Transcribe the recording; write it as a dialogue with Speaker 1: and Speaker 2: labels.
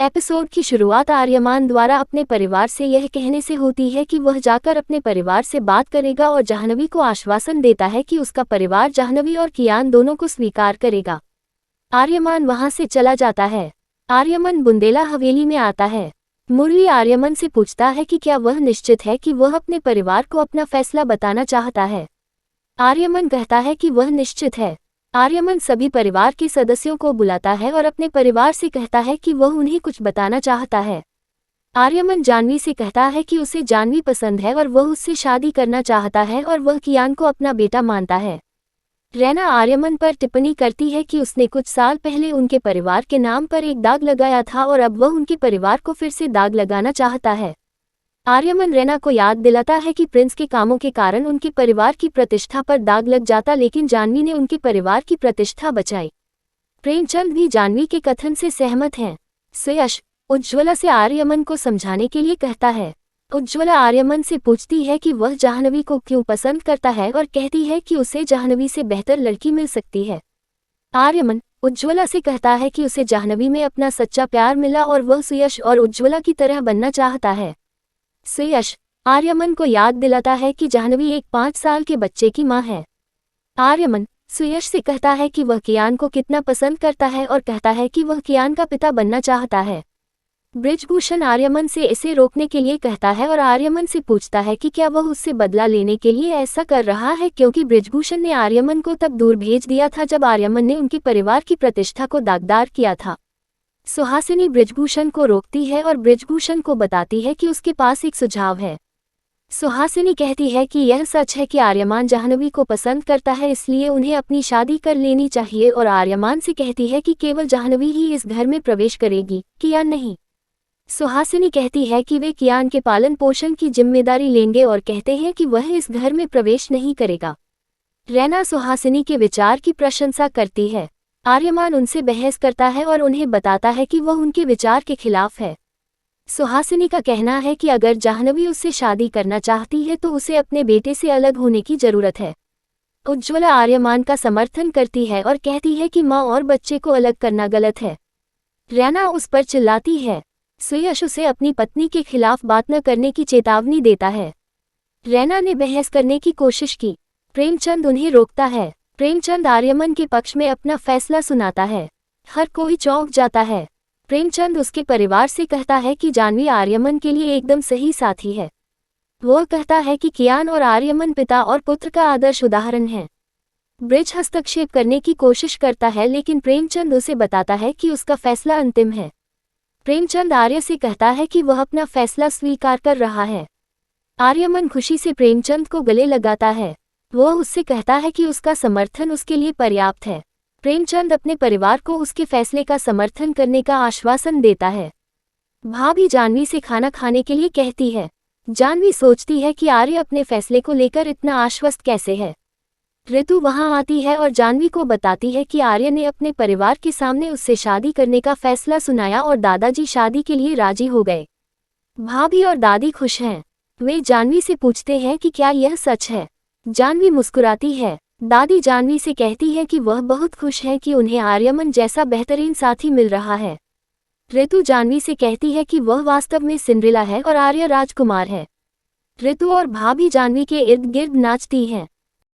Speaker 1: Episode की शुरुआत आर्यमान द्वारा अपने परिवार से यह कहने से होती है कि वह जाकर अपने परिवार से बात करेगा और जाह्नवी को आश्वासन देता है कि उसका परिवार जाह्नवी और कियान दोनों को स्वीकार करेगा। आर्यमान वहां से चला जाता है। आर्यमन बुंदेला हवेली में आता है। मुरली आर्यमन से पूछता है कि क्या वह निश्चित है कि वह अपने परिवार को अपना फैसला बताना चाहता है। आर्यमन कहता है कि वह निश्चित है। आर्यमन सभी परिवार के सदस्यों को बुलाता है और अपने परिवार से कहता है कि वह उन्हें कुछ बताना चाहता है। आर्यमन जाह्नवी से कहता है कि उसे जाह्नवी पसंद है और वह उससे शादी करना चाहता है और वह कियान को अपना बेटा मानता है। रैना आर्यमन पर टिप्पणी करती है कि उसने कुछ साल पहले उनके परिवार के नाम पर एक दाग लगाया था और अब वह उनके परिवार को फिर से दाग लगाना चाहता है। आर्यमन रैना को याद दिलाता है कि प्रिंस के कामों के कारण उनके परिवार की प्रतिष्ठा पर दाग लग जाता, लेकिन जाह्नवी ने उनके परिवार की प्रतिष्ठा बचाई। प्रेमचंद भी जाह्नवी के कथन से सहमत हैं। सुयश उज्ज्वला से आर्यमन को समझाने के लिए कहता है। उज्ज्वला आर्यमन से पूछती है कि वह जाह्नवी को क्यों पसंद करता है और कहती है कि उसे जाह्नवी से बेहतर लड़की मिल सकती है। आर्यमन उज्ज्वला से कहता है कि उसे जाह्नवी में अपना सच्चा प्यार मिला और वह सुयश और उज्ज्वला की तरह बनना चाहता है। सुयश आर्यमन को याद दिलाता है कि जाह्नवी एक 5 साल के बच्चे की मां है। आर्यमन सुयश से कहता है कि वह कियान को कितना पसंद करता है और कहता है कि वह कियान का पिता बनना चाहता है। ब्रिजभूषण आर्यमन से इसे रोकने के लिए कहता है और आर्यमन से पूछता है कि क्या वह उससे बदला लेने के लिए ऐसा कर रहा है, क्योंकि ब्रिजभूषण ने आर्यमन को तब दूर भेज दिया था जब आर्यमन ने उनके परिवार की प्रतिष्ठा को दागदार किया था। सुहासिनी ब्रिजभूषण को रोकती है और ब्रिजभूषण को बताती है कि उसके पास एक सुझाव है। सुहासिनी कहती है कि यह सच है कि आर्यमान जाह्नवी को पसंद करता है, इसलिए उन्हें अपनी शादी कर लेनी चाहिए, और आर्यमान से कहती है कि केवल जाह्नवी ही इस घर में प्रवेश करेगी, कियान नहीं। सुहासिनी कहती है कि वे कियान के पालन पोषण की जिम्मेदारी लेंगे और कहते हैं कि वह इस घर में प्रवेश नहीं करेगा। रैना सुहासिनी के विचार की प्रशंसा करती है। आर्यमान उनसे बहस करता है और उन्हें बताता है कि वह उनके विचार के खिलाफ है। सुहासिनी का कहना है कि अगर जाह्नवी उससे शादी करना चाहती है तो उसे अपने बेटे से अलग होने की जरूरत है। उज्ज्वला आर्यमान का समर्थन करती है और कहती है कि मां और बच्चे को अलग करना गलत है। रैना उस पर चिल्लाती है। सुयश उसे अपनी पत्नी के खिलाफ बात न करने की चेतावनी देता है। रैना ने बहस करने की कोशिश की। प्रेमचंद उन्हें रोकता है। प्रेमचंद आर्यमन के पक्ष में अपना फैसला सुनाता है। हर कोई चौंक जाता है। प्रेमचंद उसके परिवार से कहता है कि जाह्नवी आर्यमन के लिए एकदम सही साथी है। वह कहता है कि कियान और आर्यमन पिता और पुत्र का आदर्श उदाहरण है। ब्रिज हस्तक्षेप करने की कोशिश करता है, लेकिन प्रेमचंद उसे बताता है कि उसका फैसला अंतिम है। प्रेमचंद आर्य से कहता है कि वह अपना फैसला स्वीकार कर रहा है। आर्यमन खुशी से प्रेमचंद को गले लगाता है। वह उससे कहता है कि उसका समर्थन उसके लिए पर्याप्त है। प्रेमचंद अपने परिवार को उसके फैसले का समर्थन करने का आश्वासन देता है। भाभी जाह्नवी से खाना खाने के लिए कहती है। जाह्नवी सोचती है कि आर्य अपने फैसले को लेकर इतना आश्वस्त कैसे है। ऋतु वहां आती है और जाह्नवी को बताती है कि आर्य ने अपने परिवार के सामने उससे शादी करने का फैसला सुनाया और दादाजी शादी के लिए राजी हो गए। भाभी और दादी खुश हैं। वे जाह्नवी से पूछते हैं कि क्या यह सच है। जाह्नवी मुस्कुराती है। दादी जाह्नवी से कहती है कि वह बहुत खुश है कि उन्हें आर्यमन जैसा बेहतरीन साथी मिल रहा है। ऋतु जाह्नवी से कहती है कि वह वास्तव में सिंड्रेला है और आर्य राजकुमार है। ऋतु और भाभी जाह्नवी के इर्द गिर्द नाचती हैं।